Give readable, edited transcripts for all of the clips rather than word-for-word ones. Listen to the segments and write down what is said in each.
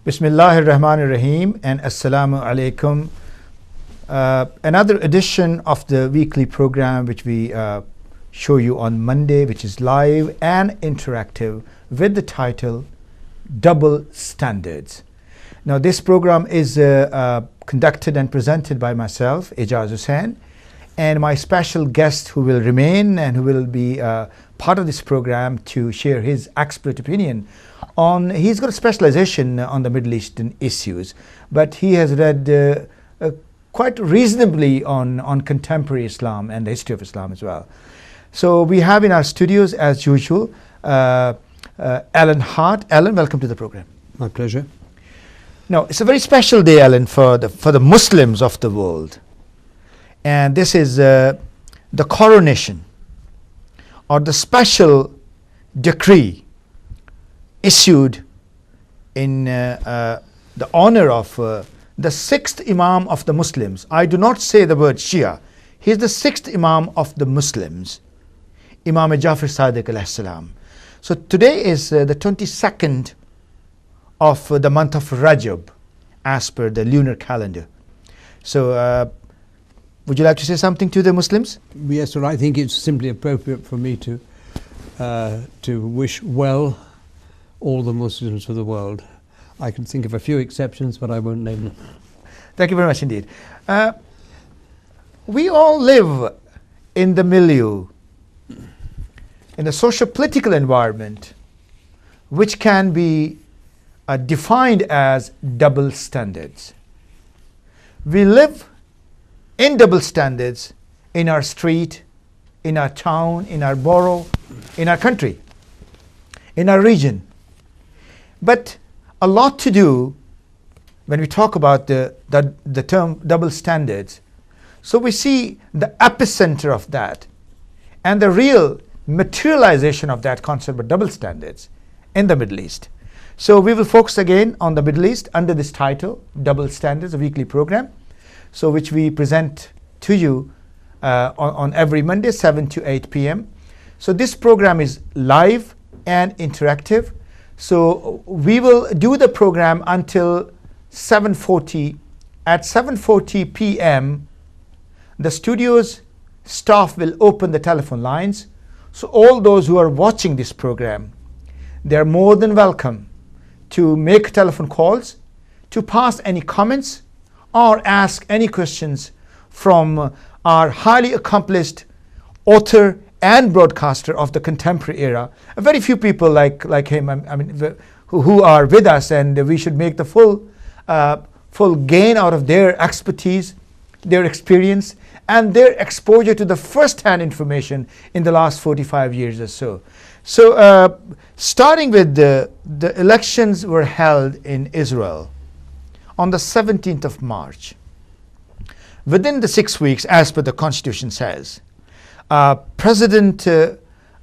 Bismillahir Rahmanir Rahim and Assalamu Alaikum. Another edition of the weekly program which we show you on Monday, which is live and interactive with the title Double Standards. Now this program is conducted and presented by myself, Ijaz Hussain, and my special guest who will remain and who will be part of this program to share his expert opinion on, he's got a specialization on the Middle Eastern issues, but he has read quite reasonably on contemporary Islam and the history of Islam as well. So we have in our studios, as usual, Alan Hart. Alan, welcome to the program. My pleasure. Now, it's a very special day, Alan, for the Muslims of the world. And this is the coronation or the special decree issued in the honor of the sixth Imam of the Muslims. I do not say the word Shia. He is the sixth Imam of the Muslims, Imam Jafar Sadiq alayhi salam. So today is the 22nd of the month of Rajab as per the lunar calendar. So would you like to say something to the Muslims? Yes, well, I think it's simply appropriate for me to wish well all the Muslims of the world. I can think of a few exceptions, but I won't name them. Thank you very much indeed. We all live in the milieu, in a socio-political environment, which can be defined as double standards. We live in double standards in our street, in our town, in our borough, in our country, in our region. But a lot to do when we talk about the term double standards. So we see the epicenter of that and the real materialization of that concept of double standards in the Middle East. So we will focus again on the Middle East under this title, Double Standards, a weekly program, so which we present to you on every Monday, 7 to 8 p.m. So this program is live and interactive. So we will do the program until 7:40. At 7:40 p.m., the studio's staff will open the telephone lines. So all those who are watching this program, they are more than welcome to make telephone calls, to pass any comments or ask any questions from our highly accomplished author and broadcaster of the contemporary era. Very few people like him, who are with us, and we should make the full gain out of their expertise, their experience, and their exposure to the first-hand information in the last 45 years or so. So starting with the elections were held in Israel on the 17th of March. Within the 6 weeks, as per the Constitution says, President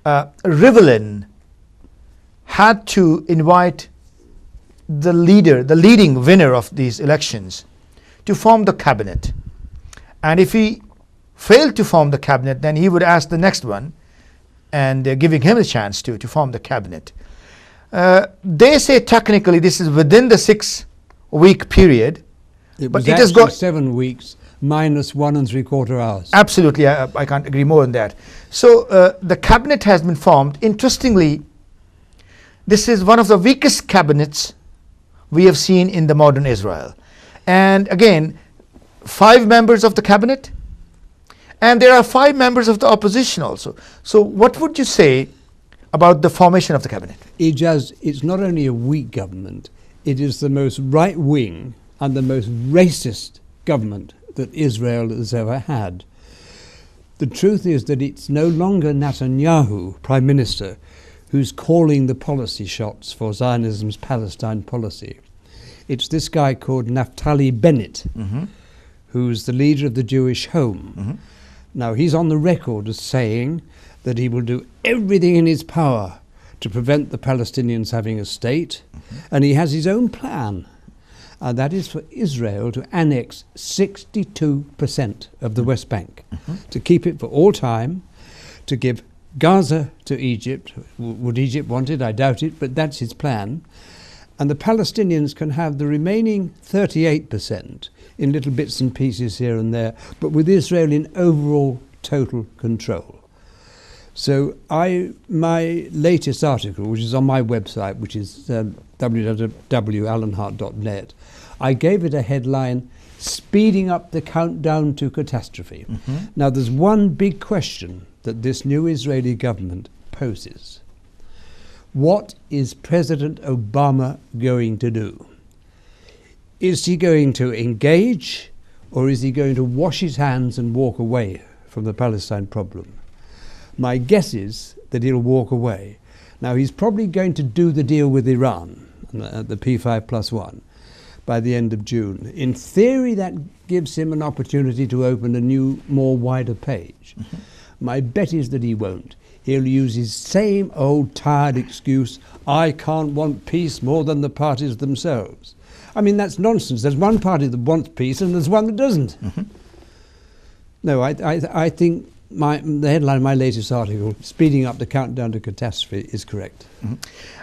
Rivlin had to invite the leading winner of these elections to form the cabinet. And if he failed to form the cabinet, then he would ask the next one, and giving him a chance to form the cabinet. They say technically this is within the 6 week period. But it has got 7 weeks minus 1 3/4 hours. Absolutely, I can't agree more on that. So the cabinet has been formed. Interestingly, this is one of the weakest cabinets we have seen in the modern Israel. And again, 5 members of the cabinet, and there are 5 members of the opposition also. So what would you say about the formation of the cabinet? It's not only a weak government, it is the most right-wing and the most racist government that Israel has ever had. The truth is that it's no longer Netanyahu, Prime Minister, who's calling the policy shots for Zionism's Palestine policy. It's this guy called Naftali Bennett, who's the leader of the Jewish Home. Now, he's on the record as saying that he will do everything in his power to prevent the Palestinians having a state, and he has his own plan. And that is for Israel to annex 62% of the West Bank, to keep it for all time, to give Gaza to Egypt. Would Egypt want it? I doubt it, but that's his plan. And the Palestinians can have the remaining 38% in little bits and pieces here and there, but with Israel in overall total control. So my latest article, which is on my website, which is www.alanhart.net, I gave it a headline, Speeding Up the Countdown to Catastrophe. Mm-hmm. Now, there's one big question that this new Israeli government poses. What is President Obama going to do? Is he going to engage, or is he going to wash his hands and walk away from the Palestine problem? My guess is that he'll walk away. Now, he's probably going to do the deal with Iran, the P5+1, by the end of June. In theory, that gives him an opportunity to open a new, more wider page. Mm-hmm. My bet is that he won't. He'll use his same old tired excuse, I can't want peace more than the parties themselves. I mean, that's nonsense. There's one party that wants peace and there's one that doesn't. Mm-hmm. No, I think the headline of my latest article, Speeding Up the Countdown to Catastrophe, is correct. Mm-hmm.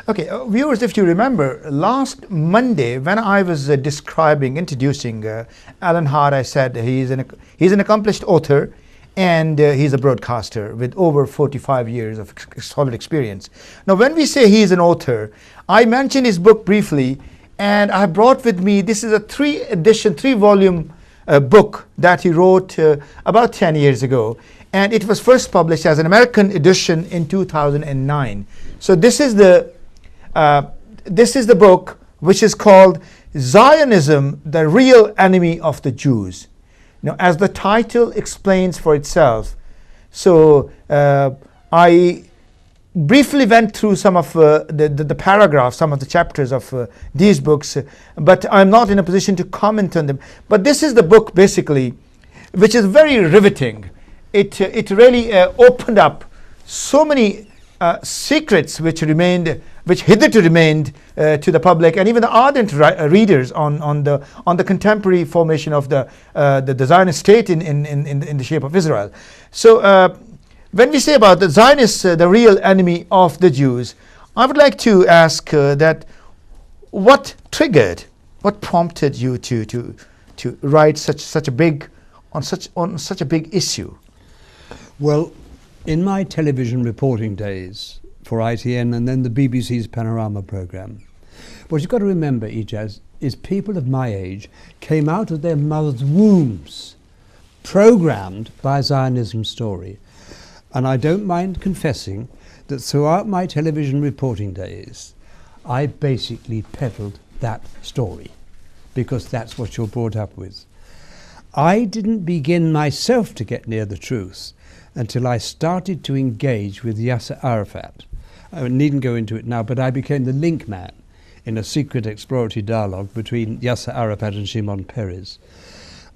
Okay, viewers, if you remember, last Monday when I was introducing Alan Hart, I said he's an accomplished author and he's a broadcaster with over 45 years of solid experience. Now, when we say he's an author, I mentioned his book briefly, and I brought with me, this is a 3-volume book that he wrote about 10 years ago. And it was first published as an American edition in 2009. So this is the book, which is called Zionism, the Real Enemy of the Jews. Now, as the title explains for itself, so I briefly went through some of the paragraphs, some of the chapters of these books, but I'm not in a position to comment on them. But this is the book, basically, which is very riveting. It really opened up so many secrets which hitherto remained to the public and even the ardent readers on the contemporary formation of the Zionist state in the shape of Israel. So when we say about the Zionists, the real enemy of the Jews, I would like to ask that what prompted you to write such a big issue? Well, in my television reporting days for ITN and then the BBC's Panorama programme, what you've got to remember, Ijaz, is people of my age came out of their mother's wombs programmed by Zionism's story. And I don't mind confessing that throughout my television reporting days, I basically peddled that story because that's what you're brought up with. I didn't begin myself to get near the truth until I started to engage with Yasser Arafat. I needn't go into it now, but I became the link man in a secret exploratory dialogue between Yasser Arafat and Shimon Peres.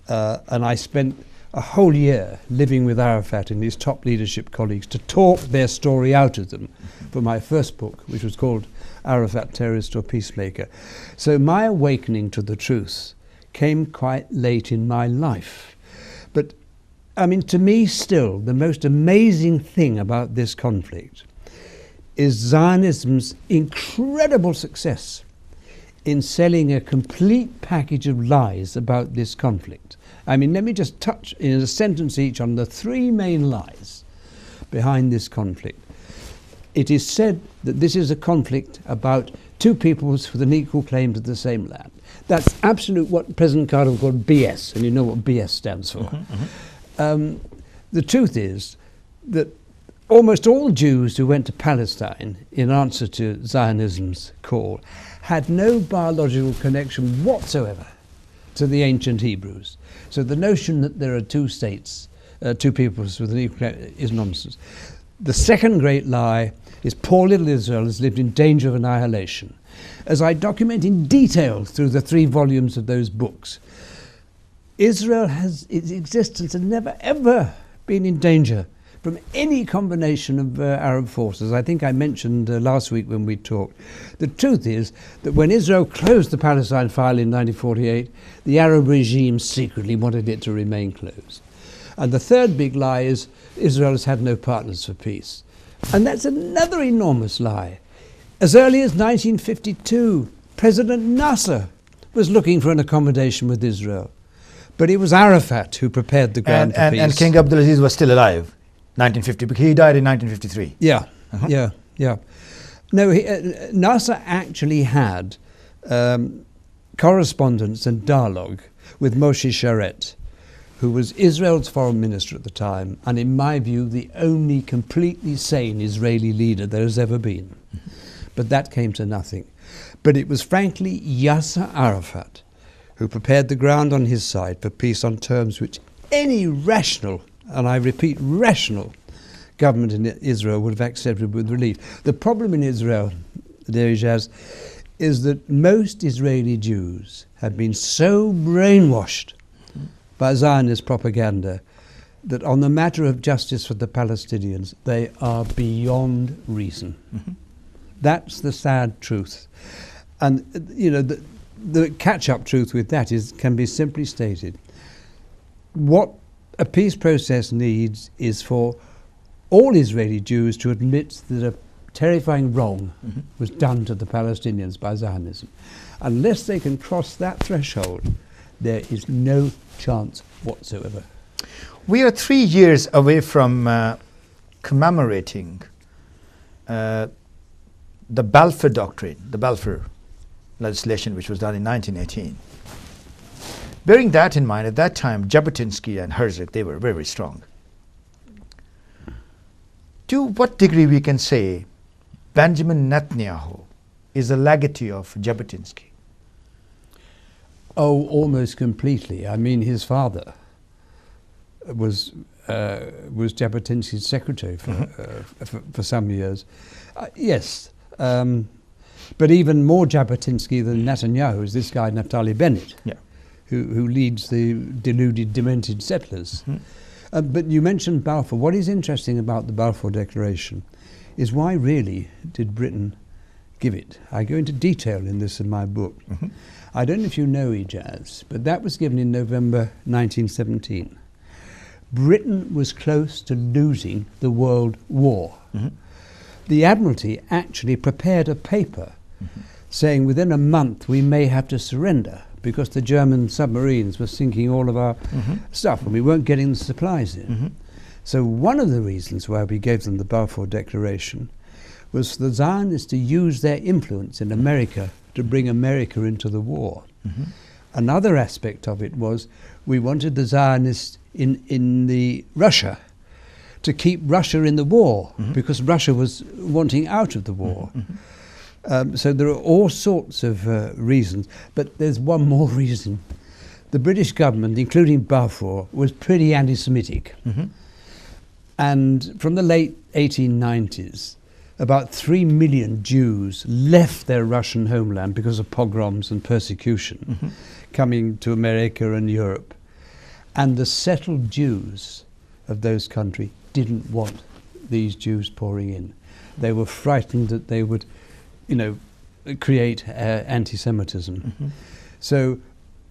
And I spent a whole year living with Arafat and his top leadership colleagues to talk their story out of them for my first book, which was called Arafat, Terrorist or Peacemaker. So my awakening to the truth came quite late in my life. But I mean, to me still, the most amazing thing about this conflict is Zionism's incredible success in selling a complete package of lies about this conflict. I mean, let me just touch in a sentence each on the three main lies behind this conflict. It is said that this is a conflict about two peoples with an equal claim to the same land. That's absolute what President Carter called BS, and you know what BS stands for. Mm-hmm, mm-hmm. The truth is that almost all Jews who went to Palestine in answer to Zionism's call had no biological connection whatsoever to the ancient Hebrews. So the notion that there are two states, two peoples with an equal claim, is nonsense. The second great lie is poor little Israel has lived in danger of annihilation. As I document in detail through the 3 volumes of those books, Israel its existence has never ever been in danger from any combination of Arab forces. I think I mentioned last week when we talked. The truth is that when Israel closed the Palestine file in 1948, the Arab regime secretly wanted it to remain closed. And the third big lie is Israel has had no partners for peace. And that's another enormous lie. As early as 1952, President Nasser was looking for an accommodation with Israel. But it was Arafat who prepared the ground for peace. And King Abdulaziz was still alive, 1950, because he died in 1953. Yeah, yeah. No, Nasser actually had correspondence and dialogue with Moshe Sharet, who was Israel's foreign minister at the time, and in my view, the only completely sane Israeli leader there has ever been. But that came to nothing. But it was frankly Yasser Arafat who prepared the ground on his side for peace on terms which any rational, and I repeat, rational, government in Israel would have accepted with relief. The problem in Israel, dear Ijaz, is that most Israeli Jews have been so brainwashed by Zionist propaganda that on the matter of justice for the Palestinians, they are beyond reason. Mm-hmm. That's the sad truth. And, you know, the catch-up truth with that can be simply stated. What a peace process needs is for all Israeli Jews to admit that a terrifying wrong was done to the Palestinians by Zionism. Unless they can cross that threshold, there is no chance whatsoever. We are 3 years away from commemorating the Balfour Doctrine, the Balfour legislation, which was done in 1918. Bearing that in mind, at that time, Jabotinsky and Herzog, they were very, very strong. To what degree we can say Benjamin Netanyahu is a legatee of Jabotinsky? Oh, almost completely. I mean, his father was Jabotinsky's secretary for some years. Yes. But even more Jabotinsky than Netanyahu is this guy, Naftali Bennett, who leads the deluded, demented settlers. But you mentioned Balfour. What is interesting about the Balfour Declaration is why really did Britain give it? I go into detail in this in my book. I don't know if you know, Ijaz, but that was given in November 1917. Britain was close to losing the World War. The Admiralty actually prepared a paper saying within a month we may have to surrender because the German submarines were sinking all of our stuff and we weren't getting the supplies in. So one of the reasons why we gave them the Balfour Declaration was for the Zionists to use their influence in America to bring America into the war. Another aspect of it was we wanted the Zionists in the Russia to keep Russia in the war because Russia was wanting out of the war. So there are all sorts of reasons, but there's one more reason. The British government, including Balfour, was pretty anti-Semitic. And from the late 1890s, about 3 million Jews left their Russian homeland because of pogroms and persecution, coming to America and Europe. And the settled Jews of those countries didn't want these Jews pouring in. They were frightened that they would, create anti-Semitism. So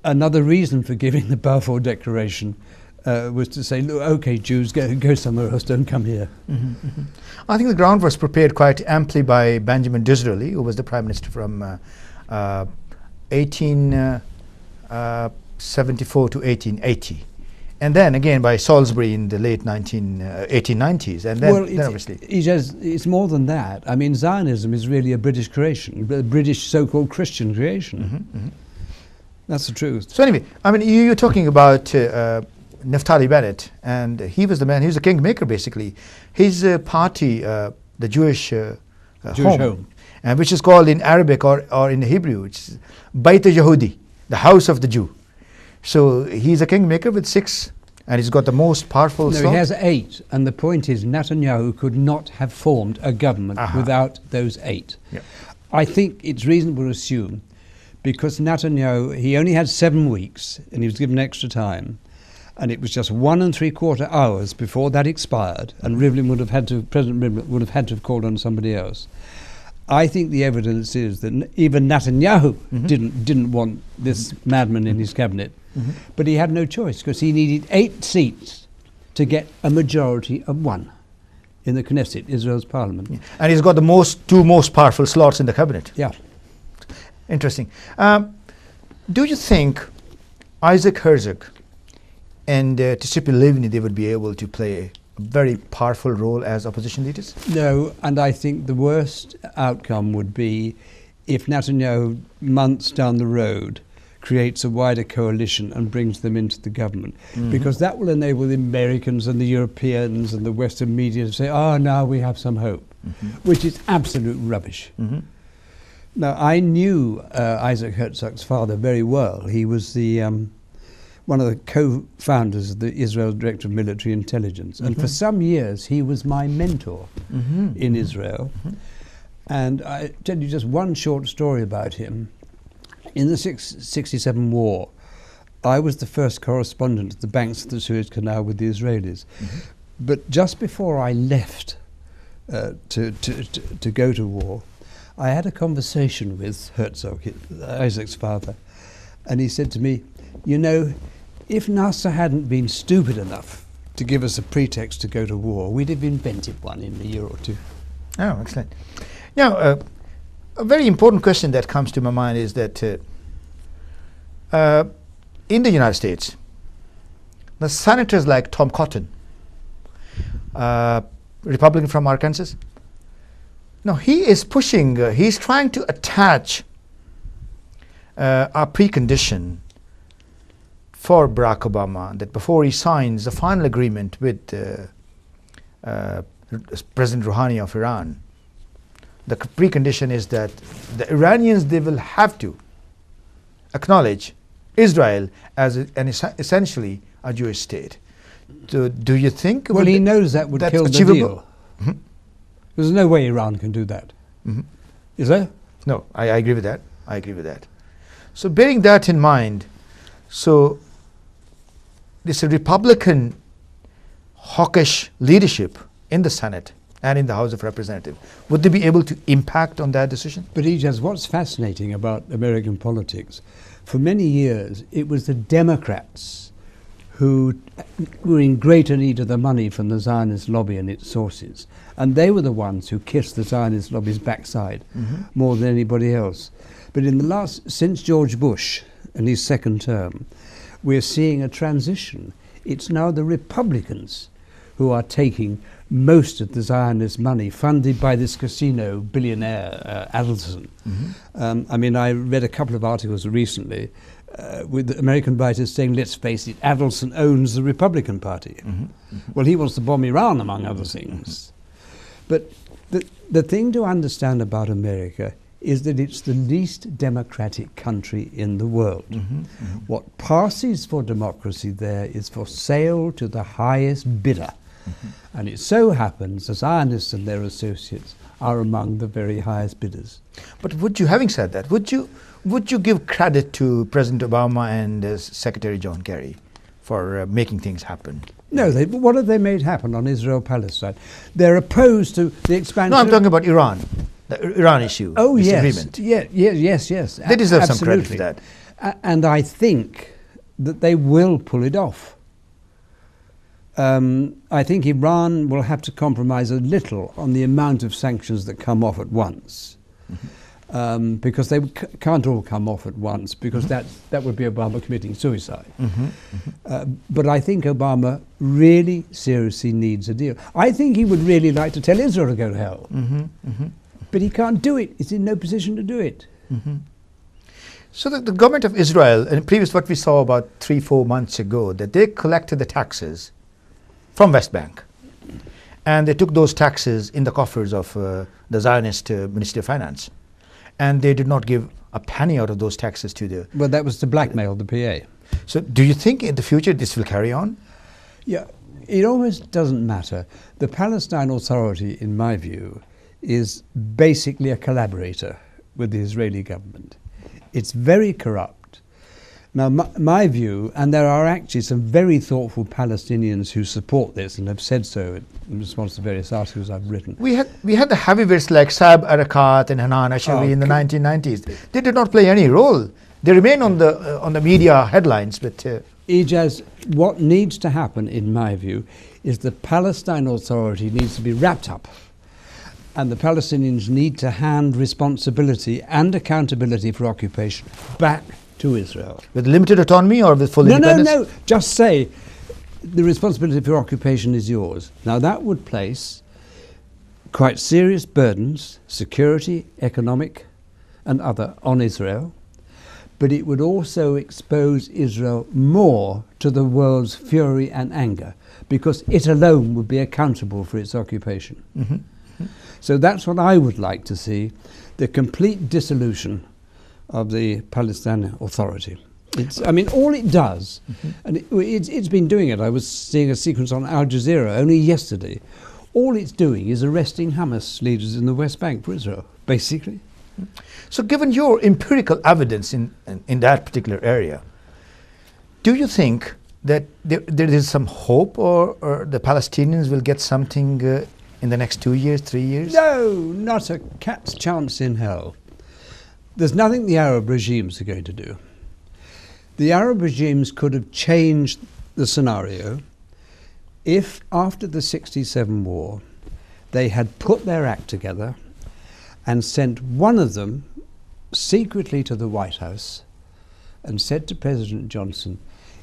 another reason for giving the Balfour Declaration was to say, look, okay, Jews, go somewhere else, don't come here. I think the ground was prepared quite amply by Benjamin Disraeli, who was the Prime Minister from 1874 to 1880. And then again by Salisbury in the late 1890s. And then, then obviously... It's more than that. I mean, Zionism is really a British creation, a British so-called Christian creation. That's the truth. So anyway, I mean, you're talking about Naftali Bennett, and he was the man, he was a kingmaker basically. His party, the Jewish Home, and which is called in Arabic or in Hebrew, which is Beit Yehudi, the house of the Jew. So he's a kingmaker with 6, and he's got the most powerful slot. No, he has 8, and the point is Netanyahu could not have formed a government without those 8. I think it's reasonable to assume, because Netanyahu, he only had 7 weeks, and he was given extra time, and it was just 1 3/4 hours before that expired, and President Rivlin would have had to have called on somebody else. I think the evidence is that even Netanyahu didn't want this madman in his cabinet, but he had no choice because he needed 8 seats to get a majority of 1 in the Knesset, Israel's parliament. And he's got the 2 most powerful slots in the cabinet. Interesting. Do you think Isaac Herzog and Tzipi Livni, they would be able to play a very powerful role as opposition leaders? No, and I think the worst outcome would be if Netanyahu, months down the road, creates a wider coalition and brings them into the government. Because that will enable the Americans and the Europeans and the Western media to say, oh, now we have some hope, which is absolute rubbish. Now, I knew Isaac Herzog's father very well. He was the one of the co-founders of the Israel Director of Military Intelligence. And for some years, he was my mentor in Israel. And I tell you just one short story about him. In the 67 war, I was the first correspondent at the banks of the Suez Canal with the Israelis. But just before I left to go to war, I had a conversation with Herzog, Isaac's father, and he said to me, you know, if Nasser hadn't been stupid enough to give us a pretext to go to war, we'd have invented one in a year or two. Oh, excellent. Now, a very important question that comes to my mind is that in the United States, the senators like Tom Cotton, Republican from Arkansas, now he is pushing, he's trying to attach a precondition for Barack Obama that before he signs the final agreement with President Rouhani of Iran, the precondition is that the Iranians, they will have to acknowledge Israel as essentially a Jewish state. Do you think? Well, he knows that would kill achievable? the deal. There's no way Iran can do that. Is there? No, I agree with that. I agree with that. So bearing that in mind, so this Republican hawkish leadership in the Senate and in the House of Representatives, would they be able to impact on that decision? But Ijaz, what's fascinating about American politics, for many years it was the Democrats who were in greater need of the money from the Zionist lobby and its sources. And they were the ones who kissed the Zionist lobby's backside more than anybody else. But in the last, since George Bush and his second term, we're seeing a transition. It's now the Republicans who are taking most of the Zionist money funded by this casino billionaire, Adelson. I mean, I read a couple of articles recently with American writers saying, let's face it, Adelson owns the Republican Party. Well, he wants to bomb Iran, among other things. But the thing to understand about America is that it's the least democratic country in the world. What passes for democracy there is for sale to the highest bidder. And it so happens the Zionists and their associates are among the very highest bidders. But would you, having said that, would you give credit to President Obama and Secretary John Kerry for making things happen? No, what have they made happen on Israel-Palestine? They're opposed to the expansion. No, I'm talking about Iran, the Iran issue. Oh, yes. Agreement. Yes. They deserve Absolutely. some credit for that. And I think that they will pull it off. I think Iran will have to compromise a little on the amount of sanctions that come off at once. Because they can't all come off at once, because that would be Obama committing suicide. But I think Obama really seriously needs a deal. I think he would really like to tell Israel to go to hell. But he can't do it. He's in no position to do it. So the government of Israel, and previous what we saw about 3-4 months ago, that they collected the taxes from West Bank, and they took those taxes in the coffers of the Zionist Ministry of Finance, and they did not give a penny out of those taxes to the... Well, that was to blackmail the PA. So do you think in the future this will carry on? Yeah, it almost doesn't matter. The Palestine Authority, in my view, is basically a collaborator with the Israeli government. It's very corrupt. Now, my view, and there are actually some very thoughtful Palestinians who support this and have said so in response to various articles I've written. We had the heavyweights like Saab Arakat and Hanan Ashrawi in the 1990s. They did not play any role. They remain on the media headlines, but... Ijaz, what needs to happen, in my view, is the Palestine Authority needs to be wrapped up And the Palestinians need to hand responsibility and accountability for occupation back to Israel. With limited autonomy or with full independence? No. Just say the responsibility for occupation is yours. Now that would place quite serious burdens, security, economic and other, on Israel. But it would also expose Israel more to the world's fury and anger, because it alone would be accountable for its occupation. Mm-hmm. Mm-hmm. So that's what I would like to see, the complete dissolution of the Palestinian Authority. All it does, and it's been doing it. I was seeing a sequence on Al Jazeera only yesterday. All it's doing is arresting Hamas leaders in the West Bank for Israel, basically. So given your empirical evidence in that particular area, do you think that there is some hope or the Palestinians will get something in the next 2 years, 3 years? No, not a cat's chance in hell. There's nothing the Arab regimes are going to do. The Arab regimes could have changed the scenario if, after the 67 war, they had put their act together and sent one of them secretly to the White House and said to President Johnson,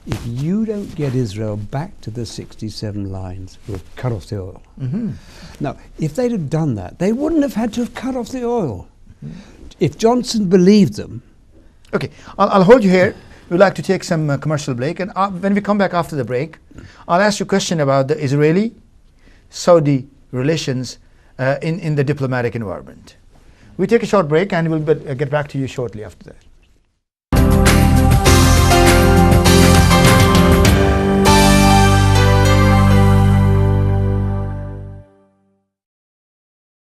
if you don't get Israel back to the 67 lines, we'll cut off the oil. Mm-hmm. Now, if they'd have done that, they wouldn't have had to have cut off the oil. Mm-hmm. If Johnson believed them... Okay, I'll hold you here. We'd like to take some commercial break, and when we come back after the break, I'll ask you a question about the Israeli-Saudi relations in the diplomatic environment. We take a short break and we'll get back to you shortly after that.